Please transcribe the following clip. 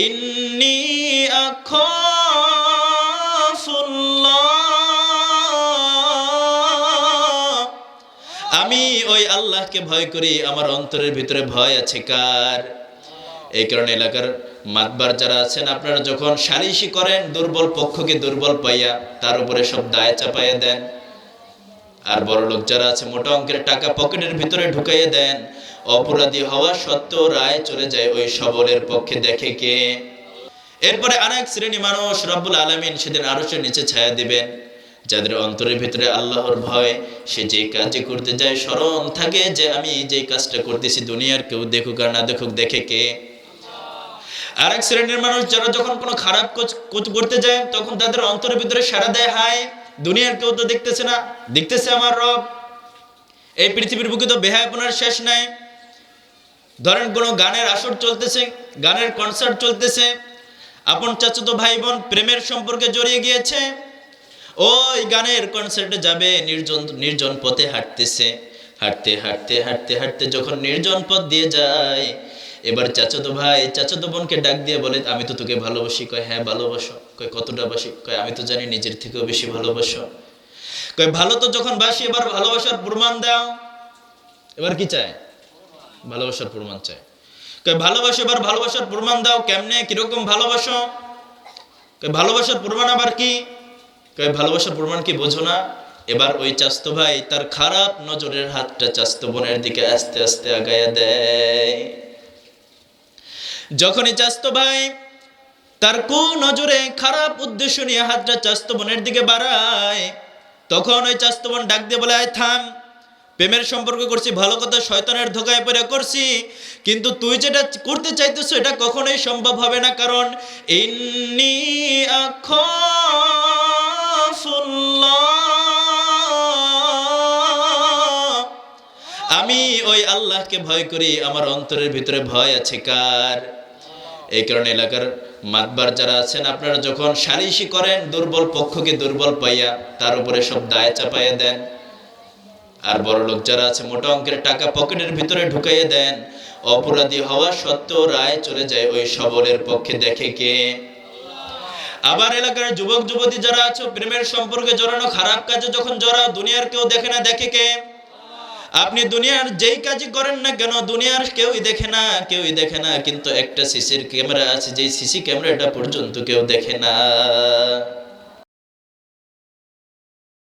ইন্নী আখাফুল্লাহ, আমি ওই আল্লাহকে ভয় করি। আমার অন্তরের ভিতরে ভয় আছে কার? এই কারণে এলাকার মাতবার যারা আছেন, আপনারা যখন সালিশি করেন দুর্বল পক্ষকে দুর্বল পাইয়া তার উপরে সব দায় চাপাইয়া দেন। আর বড় লোক যারা আছে মোটা অঙ্কের টাকা পকেটের ভিতরে ঢুকাইয়ে দেন। অপরাধী হওয়া সত্ত্বেও রায় চলে যায় ওই সবলের পক্ষে, দেখে কে? এরপরে আরেক শ্রেণী মানুষ রব্বুল আলামিন সেদিন আরশের নিচে ছায়া দিবেন, যাদের অন্তরের ভিতরে আল্লাহর ভয়। সে যে কাজই করতে যায় স্মরণ থাকে যে আমি যে কাজটা করতেছি দুনিয়ার কেউ দেখুক আর না দেখুক, দেখে কে? আরেক শ্রেণীর মানুষ যারা যখন কোনো খারাপ কাজ করতে যায় তখন তাদের অন্তরের ভিতরে সাড়া দেয়, হায় দুনিয়ার কেউ তো দেখতেছে না, দেখতেছে আমার রব। এই পৃথিবীর বুকে তো বেহায়াপনার শেষ নাই। ধরেন কোনো গানের আসর চলতেছে, গানের কনসার্ট চলতেছে, আপন চাচাতো ভাই বোন প্রেমের সম্পর্কে জড়িয়ে গিয়েছে, ওই গানের কনসার্টে যাবে, নির্জন নির্জন পথে হাঁটতেছে, হাঁটতে হাঁটতে হাঁটতে হাঁটতে যখন নির্জন পথ দিয়ে যায়, এবার চাচাতো ভাই চাচাতো বোনকে ডাক দিয়ে বলে, আমি তো তোকে ভালোবাসি। কয় হ্যাঁ ভালোবাসো। কয় কতটা বাসি? কয় আমি তো জানি নিজের থেকেও বেশি ভালোবাসো। কয় ভালো তো যখন বাসি, এবার ভালোবাসার প্রমাণ দাও। এবার কি চায়? ভালোবাসার প্রমাণ চায়। কয় ভালোবাসো, এবার ভালোবাসার প্রমাণ দাও। কেমনে, কিরকম ভালোবাসো? কয় ভালোবাসার প্রমাণ আবার কি? কয় ভালোবাসার প্রমাণ কি বোঝো না? এবার ওই চাস্তো ভাই তার খারাপ নজরের হাতটা চাস্তো বোনের দিকে আস্তে আস্তে আগায়া দেয়। যখনই চাস্তো ভাই তার নজরে খারাপ উদ্দেশ্য নিয়ে হাতটা চাস্তো বোনের দিকে বাড়ায়, তখন ওই চাস্তো বোন ডাক দিয়ে বলে, আয় থাম, প্রেমের সম্পর্ক করছি, ভালো কথা, শয়তানের ধোকায় পড়ে করছি, কিন্তু তুই যেটা করতে চাইতেছ এটা কখনোই সম্ভব হবে না, কারণ ইন্নী আখাফুল্লাহ, আমি ওই আল্লাহকে ভয় করি। আমার অন্তরের ভিতরে ভয় আছে কার? এই কারণে এলাকার মাতবার যারা আছেন, আপনারা যখন সালিশি করেন দুর্বল পক্ষকে দুর্বল পাইয়া তার উপরে সব দায় চাপাইয়া দেন। আর বড় লোক যারা আছে মোটা অঙ্কের টাকা পকেটের ভিতরে ঢুকাইয়ে দেন। অপরাধী হওয়া সত্ত্বেও রায় চলে যায় ওই সবলের পক্ষে, দেখে কে? আবার এলাকার যুবক যুবতী যারা আছো, প্রেমের সম্পর্কে জড়ানো, খারাপ কাজে যখন জড়াও, দুনিয়ার কেউ দেখে না, দেখে কে? আপনি দুনিয়ার যেই কাজই করেন না কেন দুনিয়ার কেউই দেখে না, কেউই দেখে না, কিন্তু একটা সিসির ক্যামেরা আছে, যেই সিসি ক্যামেরাটা পর্যন্ত কেউ দেখে না।